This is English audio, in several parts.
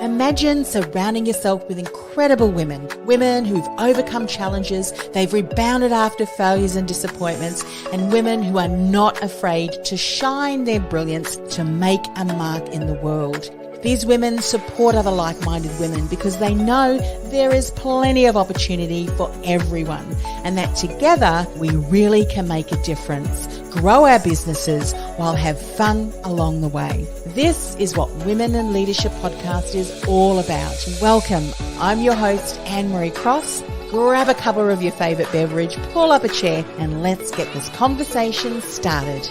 Imagine surrounding yourself with incredible women who've overcome challenges, they've rebounded after failures and disappointments, and women who are not afraid to shine their brilliance to make a mark in the world. These women support other like-minded women because they know there is plenty of opportunity for everyone, and that together we really can make a difference, grow our businesses while have fun along the way. This is what Women in Leadership Podcast is all about. Welcome. I'm your host, Anne-Marie Cross. Grab a cup of your favorite beverage, pull up a chair, and let's get this conversation started.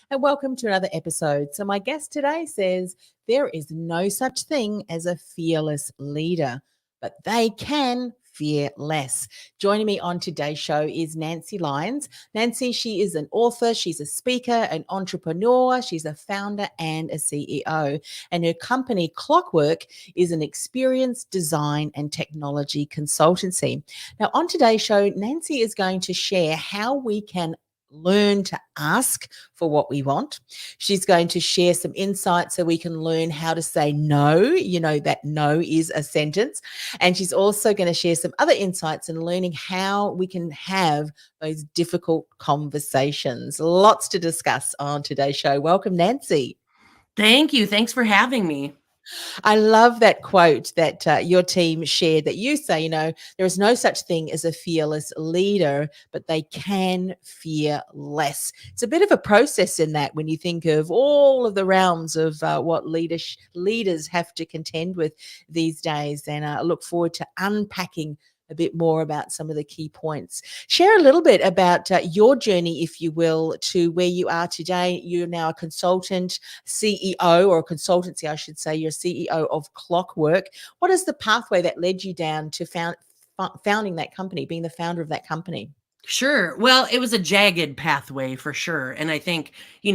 And welcome to another episode. So my guest today says there is no such thing as a fearless leader, but they can fear less. Joining me on today's show is Nancy Lyons. Nancy, she is an author, she's a speaker, an entrepreneur, she's a founder and a CEO. And her company, Clockwork, is an experience, design, and technology consultancy. Now, on today's show, Nancy is going to share how we can learn to ask for what we want. She's going to share some insights so we can learn how to say no. You know, that no is a sentence. And she's also going to share some other insights in learning how we can have those difficult conversations. Lots to discuss on today's show. Welcome, Nancy. Thank you. Thanks for having me. I love that quote that your team shared that you say, you know, there is no such thing as a fearless leader, but they can fear less. It's a bit of a process in that when you think of all of the realms of what leaders have to contend with these days. And I look forward to unpacking a bit more about some of the key points. Share a little bit about your journey, if you will, to where you are today. You're now a consultant, CEO, or a consultancy, I should say. You're CEO of Clockwork. What is the pathway that led you down to founding that company, being the founder of that company? Sure. Well, it was a jagged pathway for sure. And I think,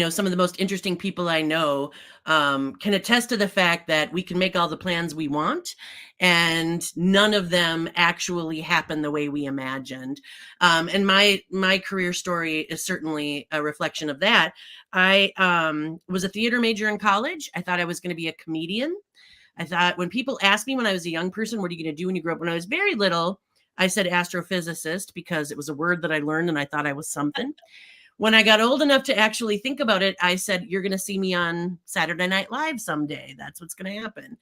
some of the most interesting people I know can attest to the fact that we can make all the plans we want and none of them actually happen the way we imagined. And my career story is certainly a reflection of that. I was a theater major in college. I thought I was going to be a comedian. I thought when people asked me when I was a young person, what are you going to do when you grow up? When I was very little, I said astrophysicist because it was a word that I learned and I thought I was something. When I got old enough to actually think about it, I said, you're going to see me on Saturday Night Live someday. That's what's going to happen.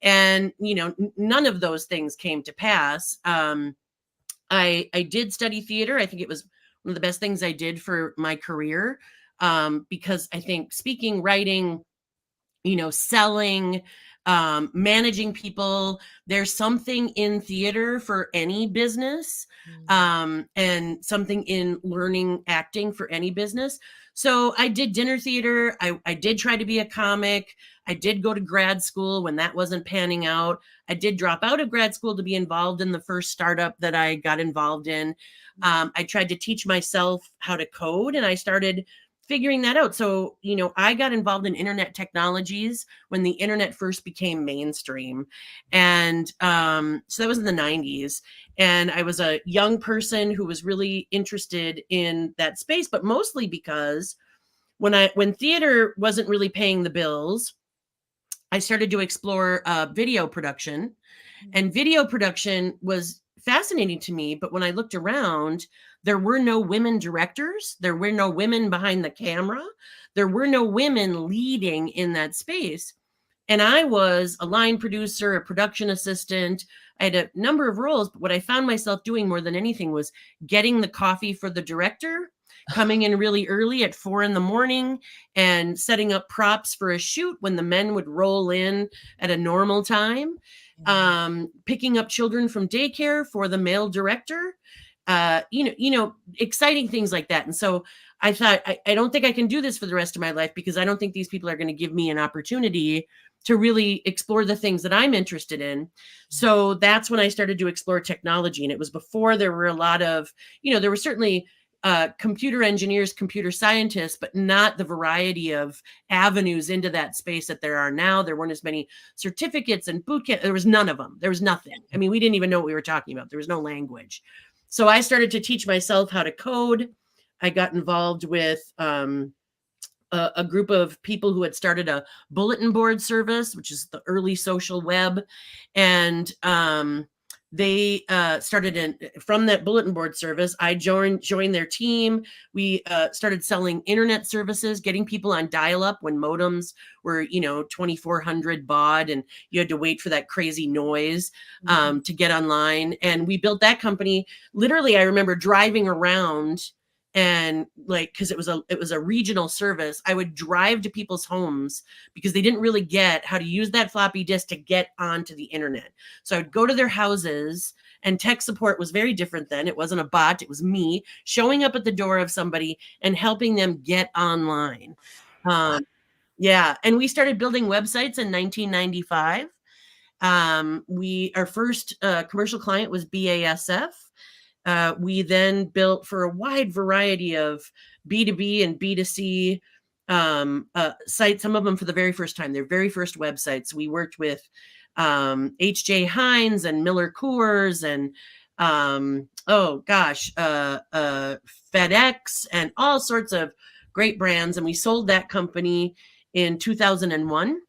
And, none of those things came to pass. I did study theater. I think it was one of the best things I did for my career because I think speaking, writing, selling, managing people, there's something in theater for any business and something in learning acting for any business. So I did dinner theater. I did try to be a comic. I did go to grad school when that wasn't panning out. I did drop out of grad school to be involved in the first startup that I got involved in. I tried to teach myself how to code and I started figuring that out. So, I got involved in internet technologies when the internet first became mainstream. And so that was in the 90s. And I was a young person who was really interested in that space, but mostly because when theater wasn't really paying the bills, I started to explore video production. And video production was fascinating to me. But when I looked around, there were no women directors. There were no women behind the camera. There were no women leading in that space. And I was a line producer, a production assistant. I had a number of roles. But what I found myself doing more than anything was getting the coffee for the director, coming in really early at 4 a.m. and setting up props for a shoot when the men would roll in at a normal time. Picking up children from daycare for the male director, exciting things like that. And so I thought, I don't think I can do this for the rest of my life because I don't think these people are going to give me an opportunity to really explore the things that I'm interested in. So that's when I started to explore technology. And it was before there were a lot of, there were certainly computer engineers, computer scientists, but not the variety of avenues into that space that there are now. There weren't as many certificates and boot camp. There was none of them. There was nothing. I mean, we didn't even know what we were talking about. There was no language. So I started to teach myself how to code. I got involved with a group of people who had started a bulletin board service, which is the early social web. And they started from that bulletin board service. I joined their team. We started selling internet services, getting people on dial-up when modems were, 2400 baud, and you had to wait for that crazy noise to get online. And we built that company. Literally, I remember driving around, and because it was a regional service, I would drive to people's homes because they didn't really get how to use that floppy disk to get onto the internet. So I would go to their houses, and tech support was very different then. It wasn't a bot. It was me showing up at the door of somebody and helping them get online. Yeah. And we started building websites in 1995. Our first commercial client was BASF. We then built for a wide variety of B2B and B2C sites, some of them for the very first time, their very first websites. We worked with H.J. Heinz and Miller Coors and FedEx and all sorts of great brands. And we sold that company in 2001.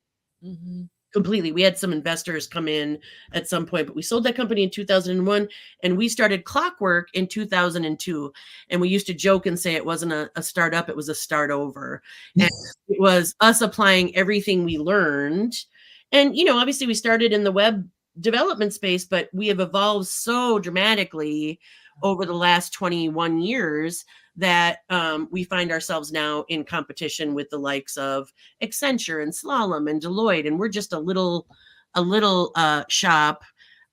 Mm-hmm. Completely. We had some investors come in at some point, but we sold that company in 2001, and we started Clockwork in 2002. And we used to joke and say it wasn't a startup, it was a start over. And it was us applying everything we learned. And, obviously we started in the web development space, but we have evolved so dramatically over the last 21 years that we find ourselves now in competition with the likes of Accenture and Slalom and Deloitte, and we're just a little shop.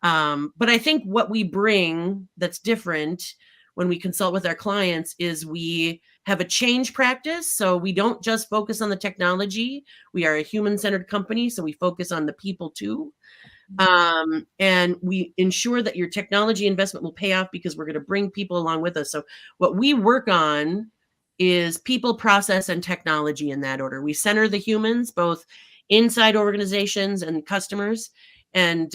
But I think what we bring that's different when we consult with our clients is we have a change practice. So we don't just focus on the technology. We are a human-centered company, so we focus on the people too. And we ensure that your technology investment will pay off because we're going to bring people along with us. So what we work on is people, process, and technology in that order. We center the humans, both inside organizations and customers, and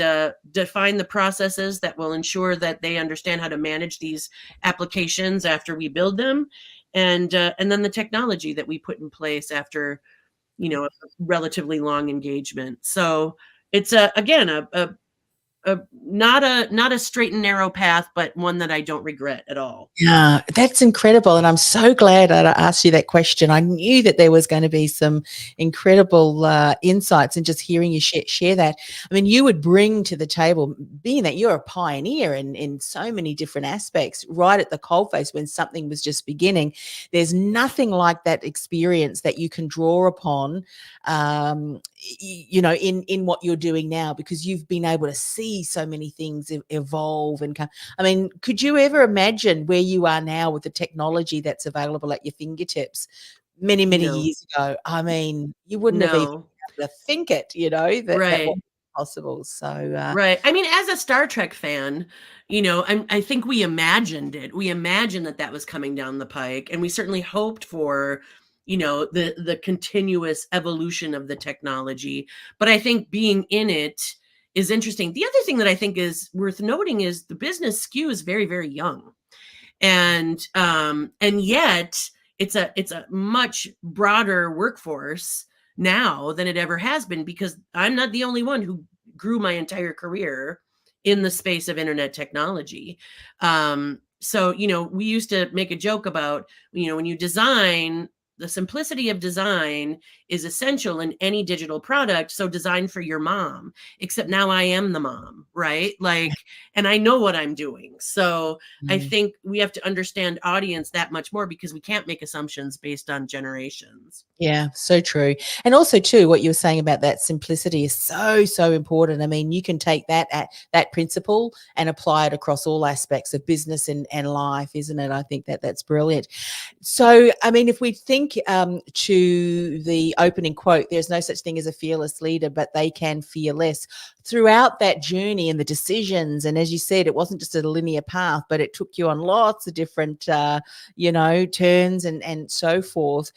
define the processes that will ensure that they understand how to manage these applications after we build them. And then the technology that we put in place after, a relatively long engagement. So it's not a straight and narrow path, but one that I don't regret at all. Yeah, that's incredible. And I'm so glad that I asked you that question. I knew that there was going to be some incredible insights, and just hearing you share that. I mean, you would bring to the table, being that you're a pioneer in so many different aspects, right at the coalface when something was just beginning. There's nothing like that experience that you can draw upon, in what you're doing now, because you've been able to see so many things evolve and come. I mean, could you ever imagine where you are now with the technology that's available at your fingertips many years ago? I mean, you wouldn't have even been able to think it, that was possible. So right. I mean, as a Star Trek fan, I think we imagined it. We imagined that was coming down the pike, and we certainly hoped for the continuous evolution of the technology. But I think being in it is interesting. The other thing that I think is worth noting is the business SKU is very, very young. And yet it's a much broader workforce now than it ever has been, because I'm not the only one who grew my entire career in the space of internet technology. So, we used to make a joke about, when you design, the simplicity of design is essential in any digital product. So design for your mom, except now I am the mom, right? And I know what I'm doing. So I think we have to understand audience that much more, because we can't make assumptions based on generations. Yeah, so true. And also too, what you were saying about that simplicity is so important. I mean, you can take that principle and apply it across all aspects of business and life, isn't it? I think that's brilliant. So, I mean, if we think link to the opening quote, there's no such thing as a fearless leader, but they can fear less. Throughout that journey and the decisions, and as you said, it wasn't just a linear path, but it took you on lots of different, turns and so forth.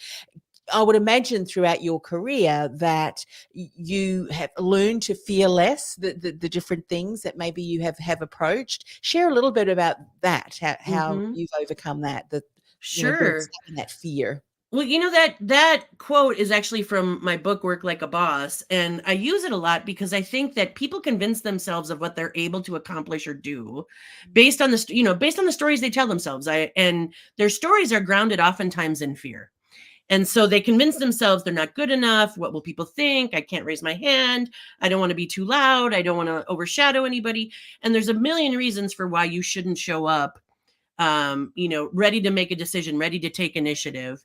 I would imagine throughout your career that you have learned to fear less, the different things that maybe you have approached. Share a little bit about that, how Mhm. you've overcome that, being Sure. stuck in that fear. Well, that quote is actually from my book Work Like a Boss, and I use it a lot because I think that people convince themselves of what they're able to accomplish or do based on based on the stories they tell themselves. And their stories are grounded oftentimes in fear. And so they convince themselves they're not good enough. What will people think? I can't raise my hand. I don't want to be too loud. I don't want to overshadow anybody. And there's a million reasons for why you shouldn't show up, ready to make a decision, ready to take initiative.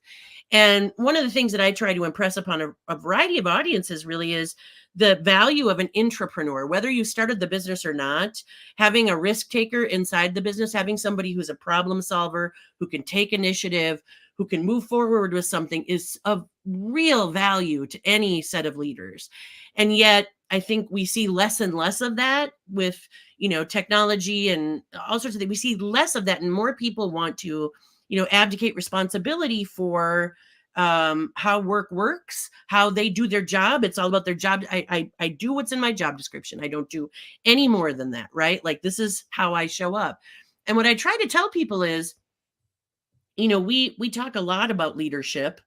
And one of the things that I try to impress upon a variety of audiences really is the value of an intrapreneur, whether you started the business or not, having a risk taker inside the business, having somebody who's a problem solver, who can take initiative, who can move forward with something is of real value to any set of leaders. And yet, I think we see less and less of that with, technology and all sorts of things. We see less of that, and more people want to, abdicate responsibility for how work works, how they do their job. It's all about their job. I do what's in my job description. I don't do any more than that, right? Like, this is how I show up. And what I try to tell people is, we talk a lot about leadership,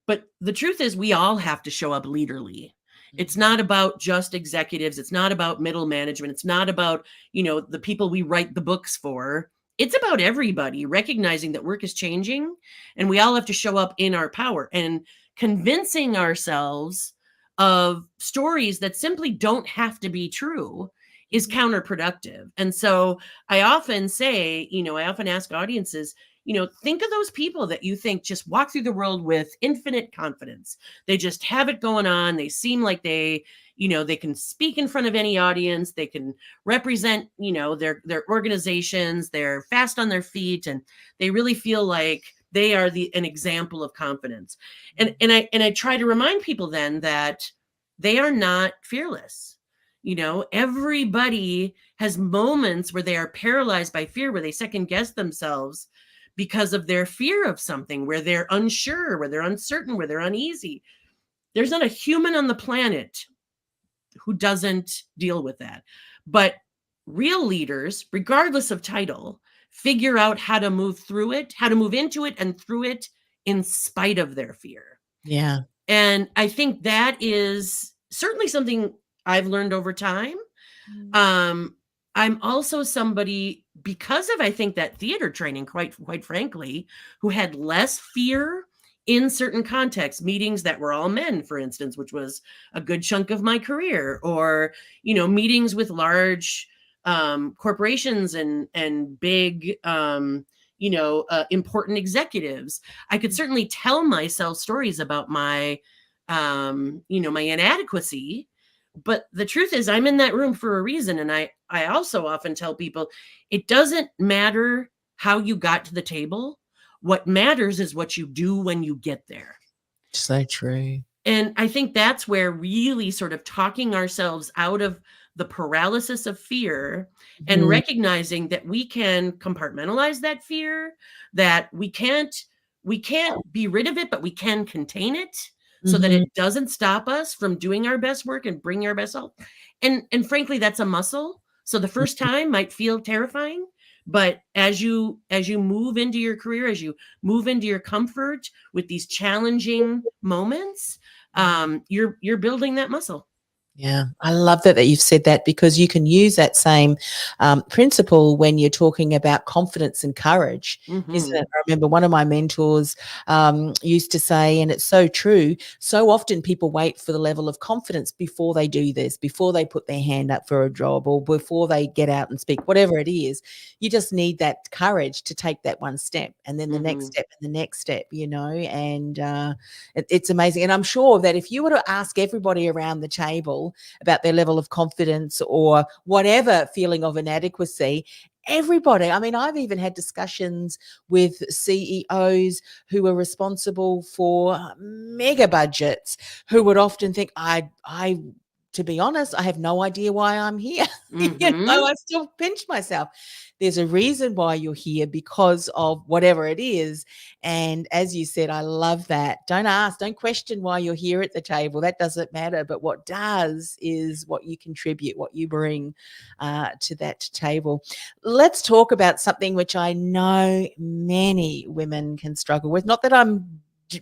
but the truth is we all have to show up leaderly. It's not about just executives. It's not about middle management. It's not about, the people we write the books for. It's about everybody recognizing that work is changing and we all have to show up in our power, and convincing ourselves of stories that simply don't have to be true is counterproductive. And so I often say, I often ask audiences, think of those people that you think just walk through the world with infinite confidence. They just have it going on. They seem like they can speak in front of any audience. They can represent, their organizations. They're fast on their feet, and they really feel like they are an example of confidence. And I try to remind people then that they are not fearless. Everybody has moments where they are paralyzed by fear, where they second guess themselves because of their fear of something, where they're unsure, where they're uncertain, where they're uneasy. There's not a human on the planet who doesn't deal with that. But real leaders, regardless of title, figure out how to move through it, how to move into it and through it in spite of their fear. Yeah. And I think that is certainly something I've learned over time. I'm also somebody, because of, I think, that theater training, quite frankly, who had less fear in certain contexts, meetings that were all men, for instance, which was a good chunk of my career, or, meetings with large corporations and big, important executives. I could certainly tell myself stories about my, my inadequacy. But the truth is, I'm in that room for a reason. And I also often tell people, it doesn't matter how you got to the table. What matters is what you do when you get there. So true. And I think that's where really sort of talking ourselves out of the paralysis of fear and recognizing that we can compartmentalize that fear, that we can't be rid of it, but we can contain it, so that it doesn't stop us from doing our best work and bringing our best self. And frankly, that's a muscle. So the first time might feel terrifying, but as you move into your career, as you move into your comfort with these challenging moments, you're building that muscle. Yeah, I love that you've said that, because you can use that same principle when you're talking about confidence and courage, isn't it? I remember one of my mentors used to say, and it's so true, so often people wait for the level of confidence before they do this, before they put their hand up for a job, or before they get out and speak, whatever it is. You just need that courage to take that one step, and then the next step, and the next step, and it's amazing. And I'm sure that if you were to ask everybody around the table about their level of confidence or whatever feeling of inadequacy, everybody. I mean, I've even had discussions with CEOs who are responsible for mega budgets who would often think, to be honest, I have no idea why I'm here. I still pinch myself. There's a reason why you're here, because of whatever it is. And as you said, I love that. Don't question why you're here at the table. That doesn't matter. But what does is what you contribute, what you bring to that table. Let's talk about something which I know many women can struggle with. Not that I'm,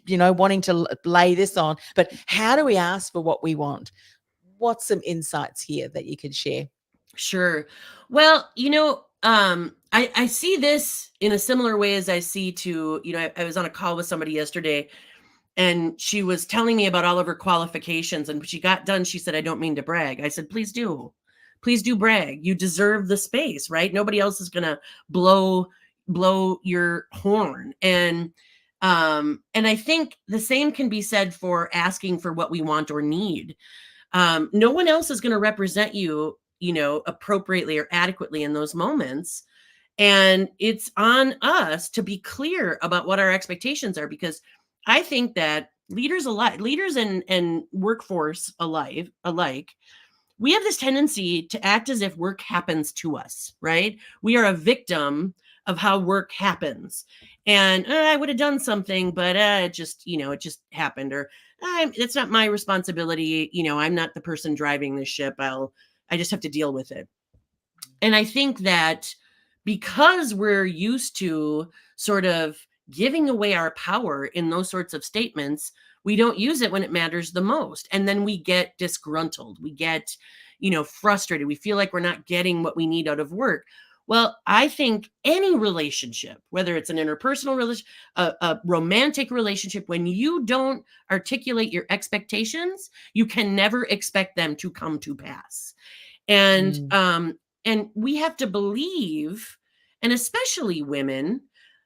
wanting to lay this on, but how do we ask for what we want? What's some insights here that you could share? Sure. Well, I see this in a similar way as I see to, I was on a call with somebody yesterday, and she was telling me about all of her qualifications. And when she got done, she said, "I don't mean to brag." I said, "Please do. Please do brag. You deserve the space, right? Nobody else is going to blow your horn." And I think the same can be said for asking for what we want or need. No one else is going to represent you, appropriately or adequately in those moments. And it's on us to be clear about what our expectations are, because I think that leaders and workforce alike, we have this tendency to act as if work happens to us, right? We are a victim of how work happens. And I would have done something, but it just happened. Or it's not my responsibility. I'm not the person driving this ship. I just have to deal with it. And I think that because we're used to sort of giving away our power in those sorts of statements, we don't use it when it matters the most. And then we get disgruntled. We get, frustrated. We feel like we're not getting what we need out of work. Well, I think any relationship, whether it's an interpersonal relationship, a romantic relationship, when you don't articulate your expectations, you can never expect them to come to pass. And we have to believe, and especially women,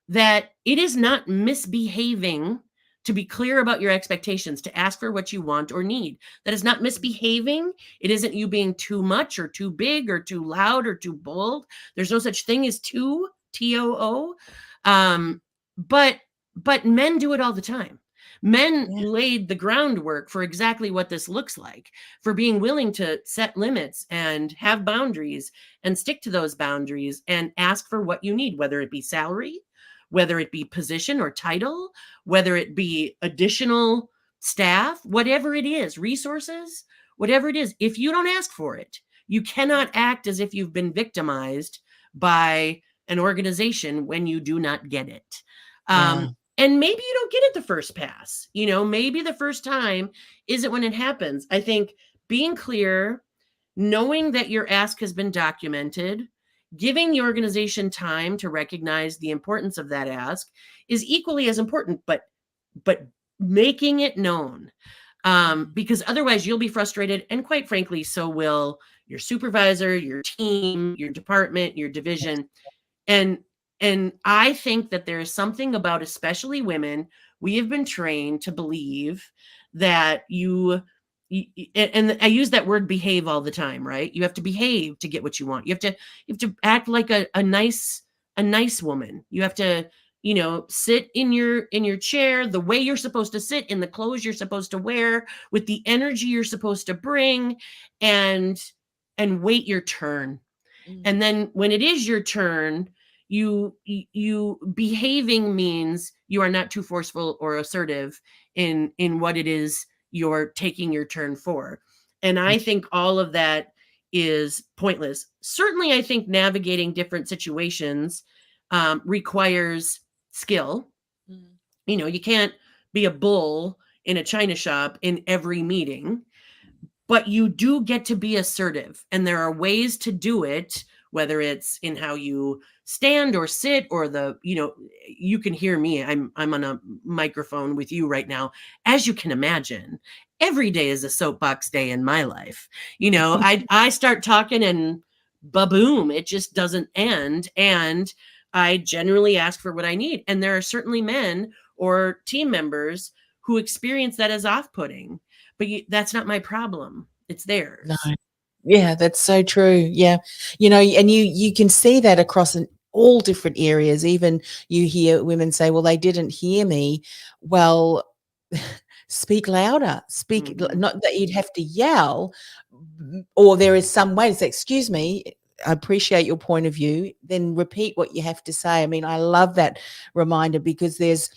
that it is not misbehaving to be clear about your expectations, to ask for what you want or need. That is not misbehaving. It isn't you being too much or too big or too loud or too bold. There's no such thing as too, T-O-O. But men do it all the time. Men laid the groundwork for exactly what this looks like, for being willing to set limits and have boundaries and stick to those boundaries and ask for what you need, whether it be salary, whether it be position or title, whether it be additional staff, whatever it is, resources, whatever it is. If you don't ask for it, you cannot act as if you've been victimized by an organization when you do not get it. And maybe you don't get it the first pass. Maybe the first time isn't when it happens. I think being clear, knowing that your ask has been documented, giving the organization time to recognize the importance of that ask is equally as important, but making it known, because otherwise you'll be frustrated, and quite frankly, so will your supervisor, your team, your department, your division. And I think that there is something about, especially women, we have been trained to believe that and I use that word behave all the time, right? You have to behave to get what you want. You have to act like a nice woman. You have to, sit in your chair the way you're supposed to sit, in the clothes you're supposed to wear, with the energy you're supposed to bring, and wait your turn. And then when it is your turn, you behaving means you are not too forceful or assertive in what it is you're taking your turn for. And I think all of that is pointless. Certainly, I think navigating different situations requires skill. You can't be a bull in a china shop in every meeting, but you do get to be assertive. And there are ways to do it, whether it's in how you stand or sit, or you can hear me. I'm on a microphone with you right now. As you can imagine, every day is a soapbox day in my life. I start talking and ba-boom, it just doesn't end. And I generally ask for what I need. And there are certainly men or team members who experience that as off-putting, but that's not my problem. It's theirs. Yeah, that's so true. Yeah. And you can see that across all different areas. Even you hear women say, "Well, they didn't hear me." Well, speak louder. Speak, Mhm. not that you'd have to yell, or there is some way to say, "Excuse me, I appreciate your point of view." Then repeat what you have to say. I mean, I love that reminder because there's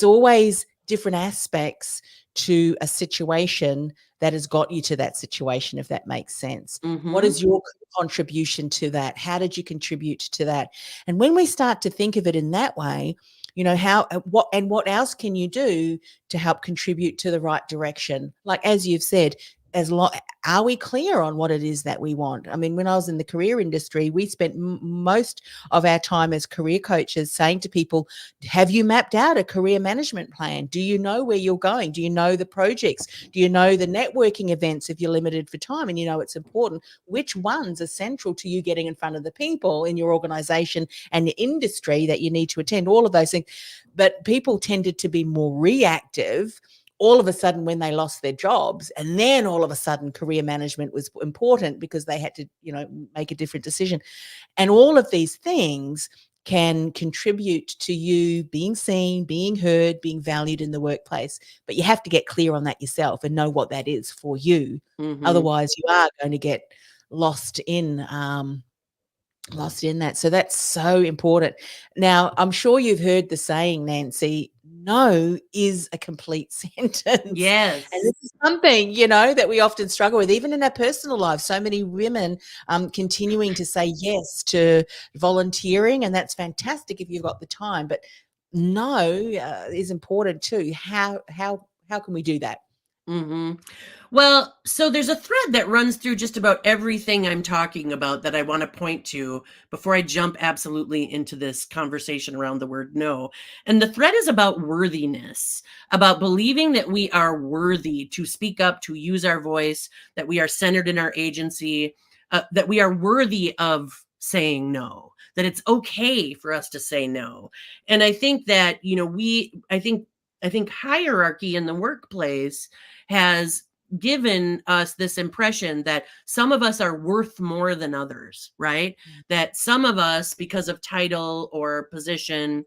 always different aspects to a situation that has got you to that situation, if that makes sense. What Mhm. is your contribution to that? How did you contribute to that? And when we start to think of it in that way, how what else can you do to help contribute to the right direction? Like as you've said, as long are we clear on what it is that we want? I mean, when I was in the career industry, we spent most of our time as career coaches saying to people, have you mapped out a career management plan? Do you know where you're going? Do you know the projects? Do you know the networking events if you're limited for time and you know it's important? Which ones are central to you getting in front of the people in your organization and the industry that you need to attend? All of those things. But people tended to be more reactive all of a sudden when they lost their jobs, and then all of a sudden career management was important because they had to make a different decision. And all of these things can contribute to you being seen, being heard, being valued in the workplace. But you have to get clear on that yourself and know what that is for you. Mhm. Otherwise, you are going to get lost in lost in that. So that's so important. Now, I'm sure you've heard the saying, Nancy, no is a complete sentence. And Yes. this is something, that we often struggle with, even in our personal lives. So many women continuing to say yes to volunteering, and that's fantastic if you've got the time. But no is important too. How can we do that? Mhm. Well, so there's a thread that runs through just about everything I'm talking about that I want to point to before I jump absolutely into this conversation around the word no. And the thread is about worthiness, about believing that we are worthy to speak up, to use our voice, that we are centered in our agency, that we are worthy of saying no, that it's okay for us to say no. And I think that, I think hierarchy in the workplace has given us this impression that some of us are worth more than others, right? That some of us, because of title or position,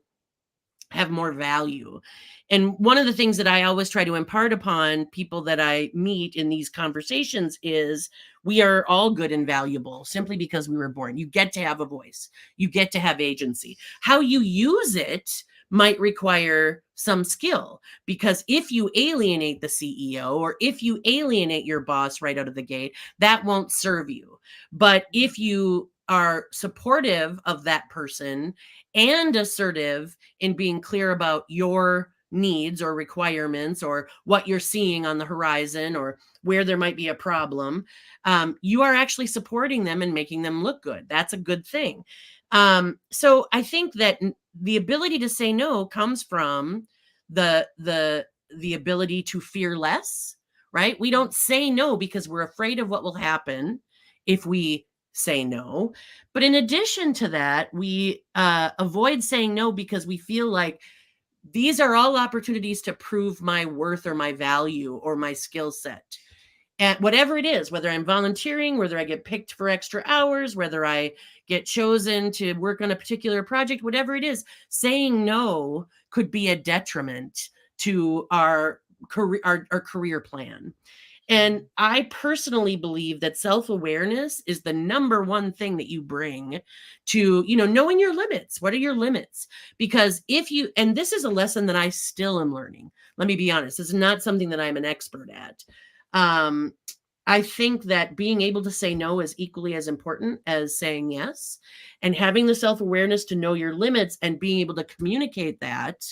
have more value. And one of the things that I always try to impart upon people that I meet in these conversations is we are all good and valuable simply because we were born. You get to have a voice, you get to have agency. How you use it might require some skill, because if you alienate the CEO or if you alienate your boss right out of the gate, that won't serve you. But if you are supportive of that person and assertive in being clear about your needs or requirements or what you're seeing on the horizon or where there might be a problem, you are actually supporting them and making them look good. That's a good thing. So I think that the ability to say no comes from the ability to fear less, right? We don't say no because we're afraid of what will happen if we say no. But in addition to that, we avoid saying no because we feel like these are all opportunities to prove my worth or my value or my skill set. And whatever it is, whether I'm volunteering, whether I get picked for extra hours, whether I get chosen to work on a particular project, whatever it is, saying no could be a detriment to our career plan. And I personally believe that self-awareness is the number one thing that you bring to, knowing your limits. What are your limits? Because and this is a lesson that I still am learning. Let me be honest. This is not something that I'm an expert at. Um, I think that being able to say no is equally as important as saying yes. And having the self-awareness to know your limits and being able to communicate that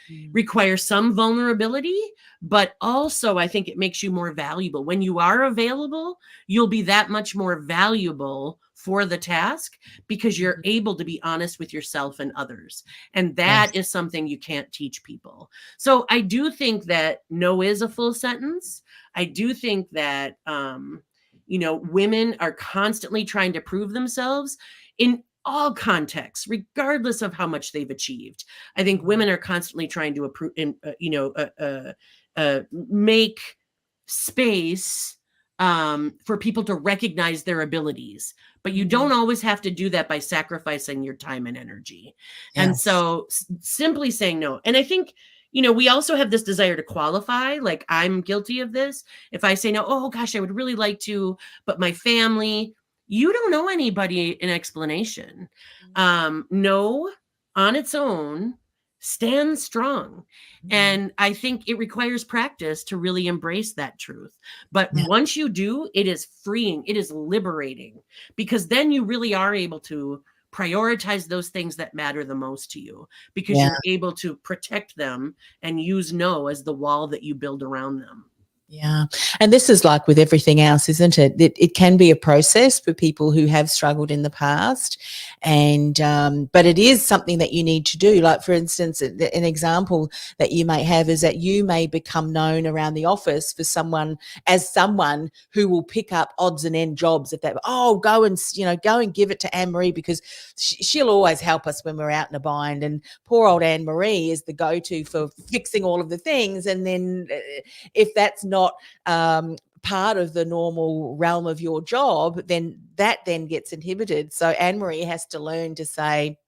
Mm. requires some vulnerability, but also I think it makes you more valuable. When you are available, you'll be that much more valuable for the task because you're Mhm. able to be honest with yourself and others. And that Yes. is something you can't teach people. So I do think that no is a full sentence. I do think that women are constantly trying to prove themselves in all contexts, regardless of how much they've achieved. I think Mhm. women are constantly trying to approve, make space for people to recognize their abilities. But you Mhm. don't always have to do that by sacrificing your time and energy. And Yes. so simply saying no. And I think, we also have this desire to qualify. Like, I'm guilty of this. If I say no, oh gosh, I would really like to, but my family, you don't know anybody an explanation. No on its own stands strong. Mhm. And I think it requires practice to really embrace that truth. But Yeah. once you do, it is freeing, it is liberating, because then you really are able to prioritize those things that matter the most to you, because Yeah. you're able to protect them and use no as the wall that you build around them. Yeah. And this is like with everything else, isn't it? It can be a process for people who have struggled in the past. And, but it is something that you need to do. Like, for instance, an example that you may have is that you may become known around the office for someone who will pick up odds and end jobs. If they, go and give it to Anne Marie, because she'll always help us when we're out in a bind. And poor old Anne Marie is the go-to for fixing all of the things. And then if that's not part of the normal realm of your job, then that then gets inhibited. So Anne Marie has to learn to say,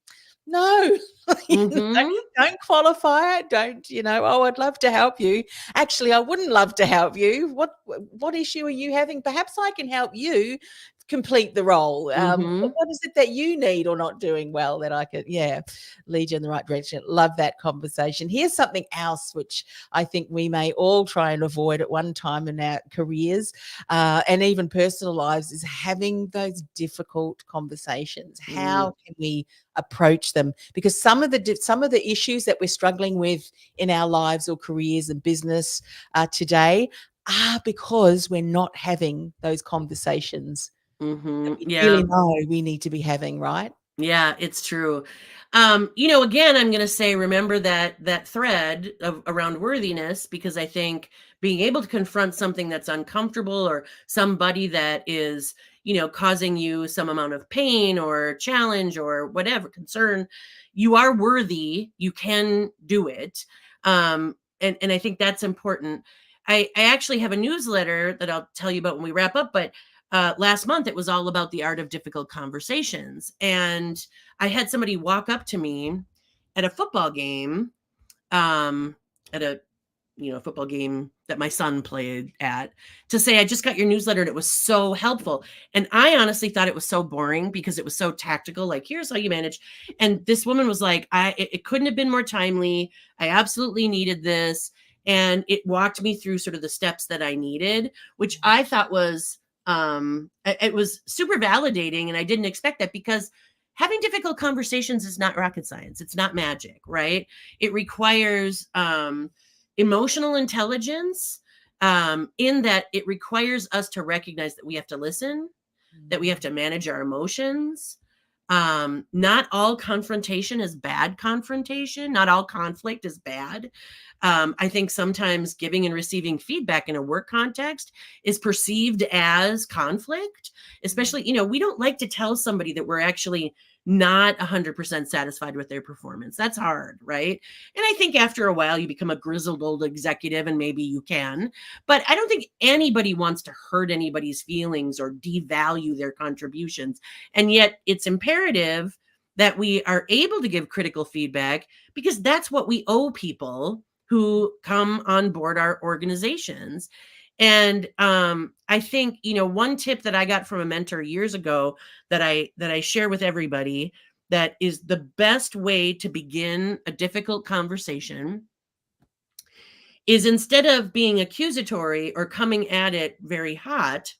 no, Mm-hmm. don't qualify it. Don't, I'd love to help you. Actually, I wouldn't love to help you. What issue are you having? Perhaps I can help you complete the role. Mm-hmm. What is it that you need or not doing well that I could, lead you in the right direction? Love that conversation. Here's something else which I think we may all try and avoid at one time in our careers and even personal lives, is having those difficult conversations. How can we approach them? Because some of the issues that we're struggling with in our lives or careers and business today are because we're not having those conversations that Mm-hmm. we Yeah. really know we need to be having, right? Yeah, it's true. Again, I'm going to say, remember that thread around worthiness, because I think being able to confront something that's uncomfortable, or somebody that is, causing you some amount of pain or challenge or whatever concern, you are worthy. You can do it. And I think that's important. I actually have a newsletter that I'll tell you about when we wrap up, but last month it was all about the art of difficult conversations. And I had somebody walk up to me at a football game, at a football game that my son played at, to say, I just got your newsletter and it was so helpful. And I honestly thought it was so boring, because it was so tactical, like, here's how you manage. And this woman was like, it couldn't have been more timely. I absolutely needed this. And it walked me through sort of the steps that I needed, which I thought was, it was super validating. And I didn't expect that, because having difficult conversations is not rocket science. It's not magic, right? It requires, emotional intelligence, in that it requires us to recognize that we have to listen, that we have to manage our emotions. Not all confrontation is bad confrontation. Not all conflict is bad. I think sometimes giving and receiving feedback in a work context is perceived as conflict, especially, we don't like to tell somebody that we're actually not 100% satisfied with their performance. That's hard, right? And I think after a while you become a grizzled old executive, and maybe you can, but I don't think anybody wants to hurt anybody's feelings or devalue their contributions. And yet it's imperative that we are able to give critical feedback, because that's what we owe people who come on board our organizations. And I think, one tip that I got from a mentor years ago that I share with everybody, that is the best way to begin a difficult conversation, is, instead of being accusatory or coming at it very hot,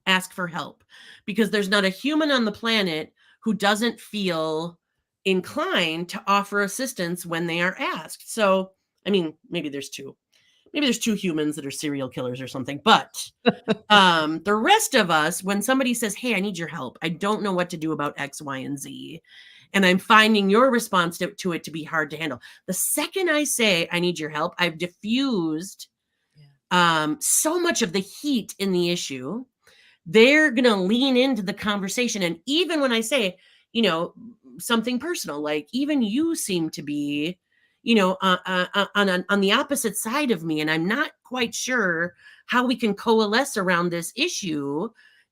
ask for help. Because there's not a human on the planet who doesn't feel inclined to offer assistance when they are asked. So, I mean, maybe there's two humans that are serial killers or something, but the rest of us, when somebody says, hey, I need your help, I don't know what to do about X, Y, and Z, and I'm finding your response to it to be hard to handle, the second I say I need your help, I've diffused so much of the heat in the issue. They're going to lean into the conversation. And even when I say, something personal, like, even you seem to be, on the opposite side of me, and I'm not quite sure how we can coalesce around this issue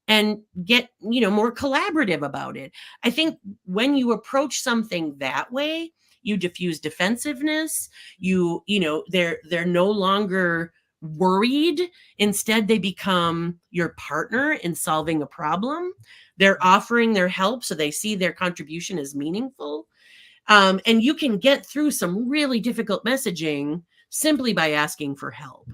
and get, more collaborative about it. I think when you approach something that way, you diffuse defensiveness. They're no longer worried. Instead, they become your partner in solving a problem. They're offering their help, so they see their contribution as meaningful. And you can get through some really difficult messaging simply by asking for help.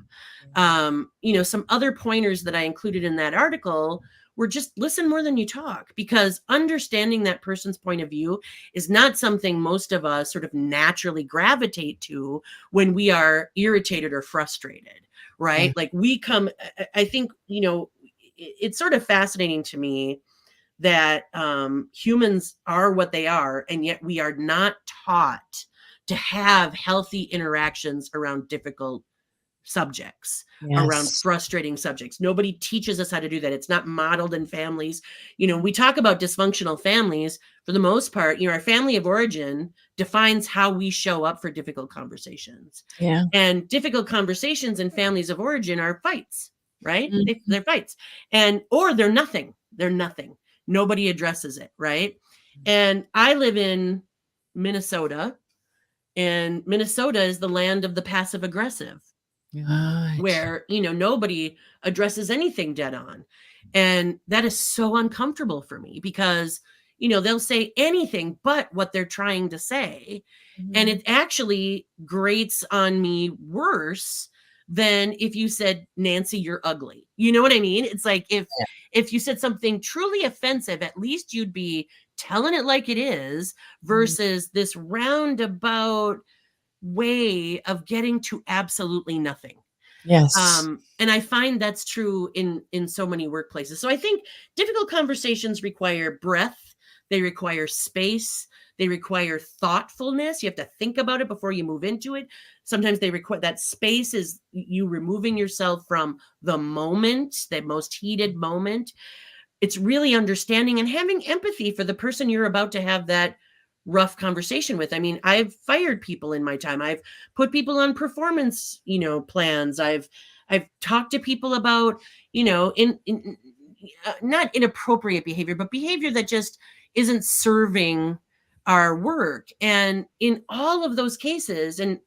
Some other pointers that I included in that article were just listen more than you talk, because understanding that person's point of view is not something most of us sort of naturally gravitate to when we are irritated or frustrated, right? Like I think, it's sort of fascinating to me that humans are what they are, and yet we are not taught to have healthy interactions around difficult subjects, around frustrating subjects. Nobody teaches us how to do that. It's not modeled in families. We talk about dysfunctional families. For the most part, our family of origin defines how we show up for difficult conversations. Yeah. And difficult conversations in families of origin are fights, right? They're fights. Or they're nothing. They're nothing. Nobody addresses it, right? And I live in Minnesota, and Minnesota is the land of the passive aggressive. Right. Where, nobody addresses anything dead on. And that is so uncomfortable for me, because, they'll say anything but what they're trying to say. And it actually grates on me worse than if you said, Nancy, you're ugly. You know what I mean? It's like if you said something truly offensive, at least you'd be telling it like it is, versus this roundabout way of getting to absolutely nothing. Yes. And I find that's true in so many workplaces. So I think difficult conversations require breath. They require space. They require thoughtfulness. You have to think about it before you move into it. Sometimes they require that space is you removing yourself from the moment, the most heated moment. It's really understanding and having empathy for the person you're about to have that rough conversation with. I mean, I've fired people in my time. I've put people on performance, plans. I've talked to people about, in not inappropriate behavior, but behavior that just isn't serving our work. And in all of those cases, and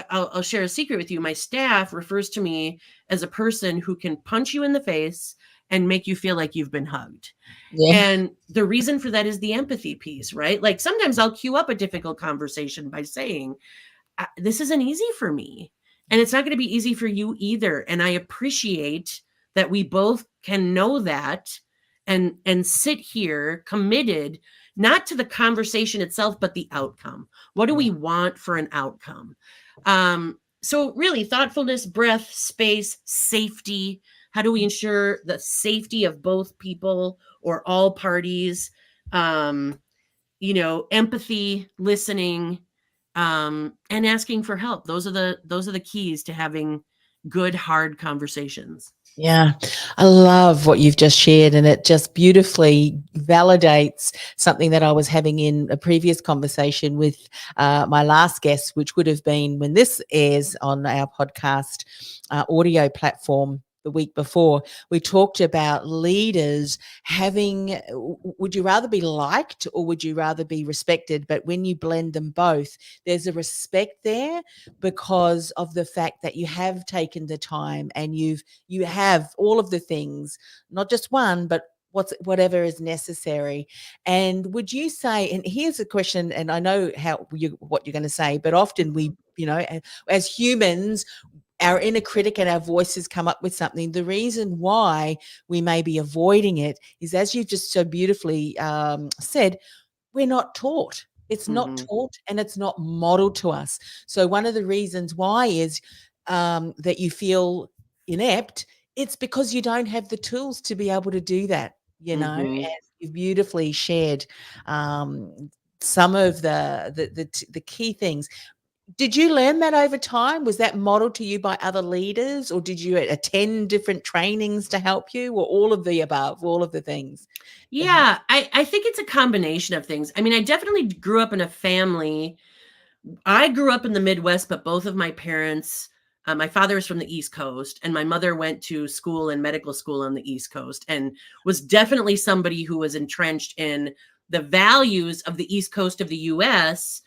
I'll share a secret with you, my staff refers to me as a person who can punch you in the face and make you feel like you've been hugged. Yeah. And the reason for that is the empathy piece, right? Like sometimes I'll cue up a difficult conversation by saying, this isn't easy for me, and it's not going to be easy for you either. And I appreciate that we both can know that and sit here committed, not to the conversation itself, but the outcome. What do we want for an outcome? So really thoughtfulness, breath, space, safety. How do we ensure the safety of both people or all parties? Empathy, listening, and asking for help. Those are the keys to having good, hard conversations. Yeah, I love what you've just shared, and it just beautifully validates something that I was having in a previous conversation with my last guest, which would have been when this airs on our podcast audio platform the week before. We talked about leaders having, would you rather be liked or would you rather be respected? But when you blend them both, there's a respect there because of the fact that you have taken the time and you have all of the things, not just one, but whatever is necessary. And would you say, and here's a question, and I know what you're going to say, but often we, as humans, our inner critic and our voices come up with something. The reason why we may be avoiding it is, as you just so beautifully said, we're not taught. It's not taught and it's not modeled to us. So one of the reasons why is that you feel inept. It's because you don't have the tools to be able to do that, and you've beautifully shared some of the key things. Did you learn that over time? Was that modeled to you by other leaders, or did you attend different trainings to help you, or all of the above, all of the things? Yeah, I think it's a combination of things. I mean, I definitely grew up in a family. I grew up in the Midwest, but both of my parents My father is from the East Coast, and my mother went to school and medical school on the East Coast, and was definitely somebody who was entrenched in the values of the East Coast of the U.S.,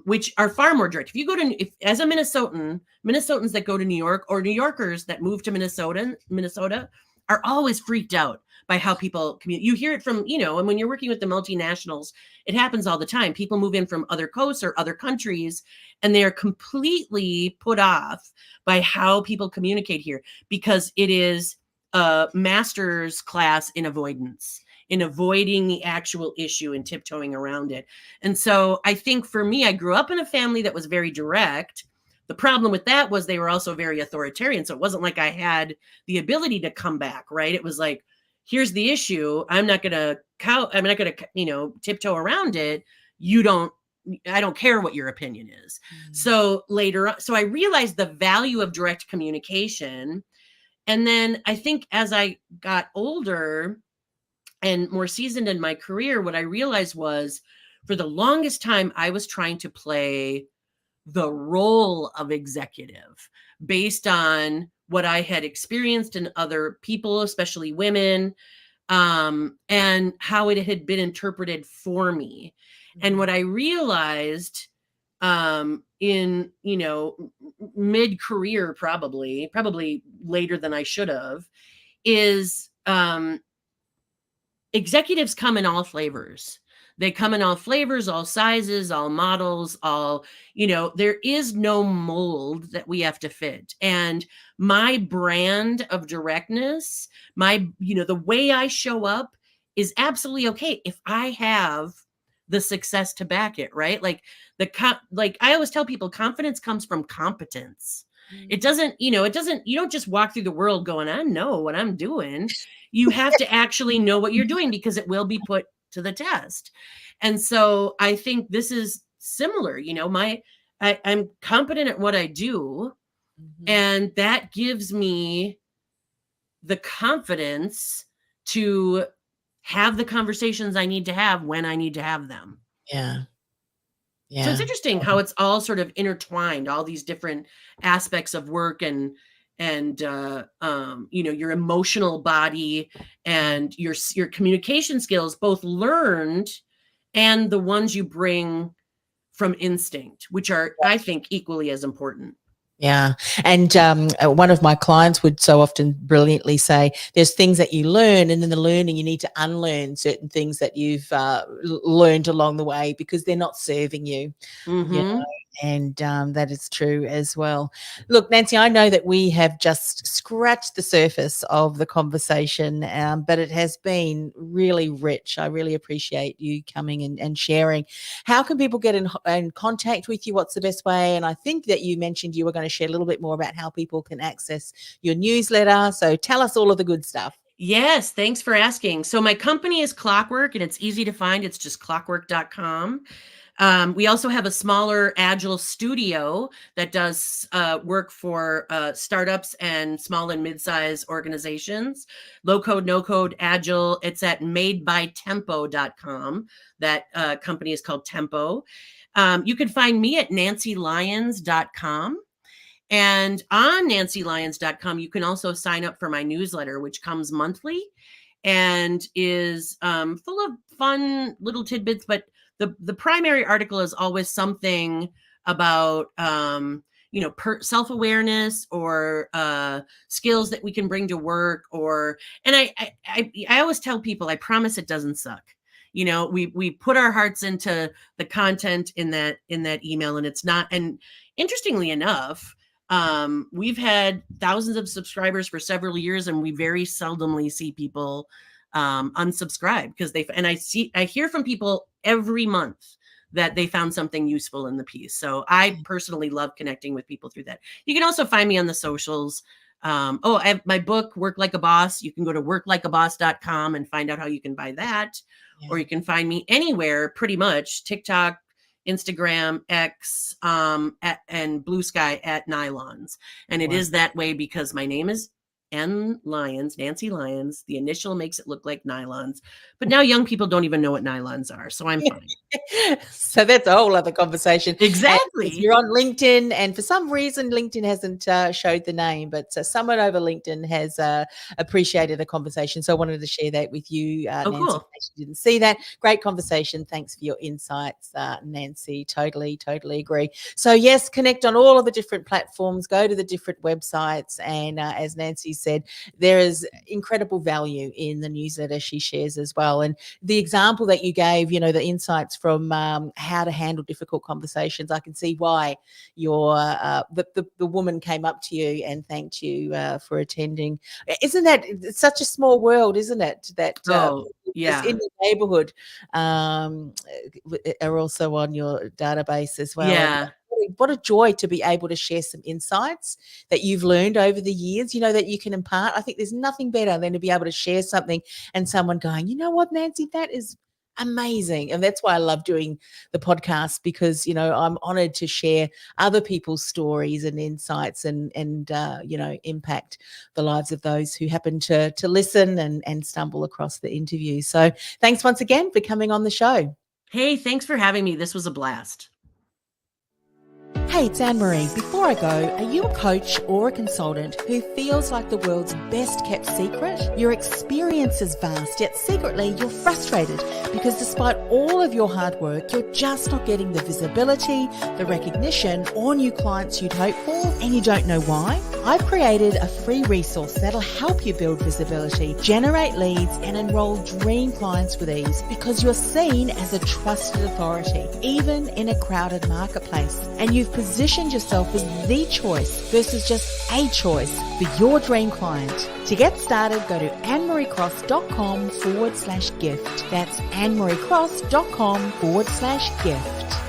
which are far more direct. If you go to, as a Minnesotan, Minnesotans that go to New York, or New Yorkers that move to Minnesota are always freaked out by how people communicate. You hear it from, and when you're working with the multinationals, it happens all the time. People move in from other coasts or other countries, and they are completely put off by how people communicate here, because it is a master's class in avoidance, in avoiding the actual issue and tiptoeing around it. And so I think for me, I grew up in a family that was very direct. The problem with that was they were also very authoritarian. So it wasn't like I had the ability to come back, right? It was like, here's the issue. I'm not going to tiptoe around it. I don't care what your opinion is. So so I realized the value of direct communication. And then I think as I got older and more seasoned in my career, what I realized was, for the longest time, I was trying to play the role of executive based on what I had experienced in other people, especially women, and how it had been interpreted for me. And what I realized in, mid-career, probably later than I should have, is executives come in all flavors. They come in all flavors, all sizes, all models, there is no mold that we have to fit. And my brand of directness, the way I show up is absolutely okay if I have the success to back it, right? Like I always tell people, confidence comes from competence. It doesn't, you don't just walk through the world going, I know what I'm doing. You have to actually know what you're doing, because it will be put to the test. And so I think this is similar. I'm competent at what I do, and that gives me the confidence to have the conversations I need to have when I need to have them. Yeah. Yeah. So it's interesting how it's all sort of intertwined, all these different aspects of work and your emotional body and your communication skills, both learned and the ones you bring from instinct, which are, I think, equally as important. Yeah. And one of my clients would so often brilliantly say, there's things that you learn, and in the learning, you need to unlearn certain things that you've learned along the way, because they're not serving you. Mm-hmm. And that is true as well. Look, Nancy, I know that we have just scratched the surface of the conversation, but it has been really rich. I really appreciate you coming and sharing. How can people get in contact with you? What's the best way? And I think that you mentioned you were going to share a little bit more about how people can access your newsletter. So tell us all of the good stuff. Yes, thanks for asking. So my company is Clockwork, and it's easy to find. It's just clockwork.com. We also have a smaller agile studio that does work for startups and small and mid-size organizations. Low code, no code, agile. It's at madebytempo.com. That company is called Tempo. You can find me at nancylyons.com. And on nancylyons.com, you can also sign up for my newsletter, which comes monthly and is full of fun little tidbits. But the primary article is always something about, self-awareness or skills that we can bring to work. And I always tell people, I promise it doesn't suck. We put our hearts into the content in that email, and it's not. And interestingly enough, we've had thousands of subscribers for several years, and we very seldomly see people unsubscribe because I hear from people every month that they found something useful in the piece. So I personally love connecting with people through that. You can also find me on the socials. I have my book, Work Like a Boss. You can go to worklikeaboss.com and find out how you can buy that. Yeah. Or you can find me anywhere, pretty much, TikTok, Instagram, X, and Blue Sky at Nylons. And it is that way because my name is N Lyons, Nancy Lyons. The initial makes it look like nylons, but now young people don't even know what nylons are, so I'm fine. So that's a whole other conversation. And if Exactly. you're on LinkedIn, and for some reason LinkedIn hasn't showed the name, but someone over LinkedIn has appreciated the conversation. So I wanted to share that with you, Oh, Nancy, in cool. case you didn't see that. Great conversation. Thanks for your insights, Nancy. Totally agree. So yes, connect on all of the different platforms, go to the different websites, and as Nancy said, there is incredible value in the newsletter she shares as well. And the example that you gave, you know, the insights from how to handle difficult conversations, I can see why your the woman came up to you and thanked you for attending. Isn't that, it's such a small world, isn't it? That Oh, just yeah. in the neighborhood are also on your database as well. And Yeah. what a joy to be able to share some insights that you've learned over the years, you know, that you can impart. I think there's nothing better than to be able to share something and someone going, you know what, Nancy, that is amazing. And that's why I love doing the podcast, because, you know, I'm honored to share other people's stories and insights and you know, impact the lives of those who happen to listen and stumble across the interview. So thanks once again for coming on the show. Hey, thanks for having me. This was a blast. Hey, it's Anne-Marie. Before I go, are you a coach or a consultant who feels like the world's best kept secret? Your experience is vast, yet secretly you're frustrated because despite all of your hard work, you're just not getting the visibility, the recognition, or new clients you'd hope for, and you don't know why? I've created a free resource that'll help you build visibility, generate leads, and enroll dream clients with ease, because you're seen as a trusted authority, even in a crowded marketplace. And you've positioned yourself as the choice versus just a choice for your dream client. To get started, go to annemariecross.com/gift. That's annemariecross.com/gift.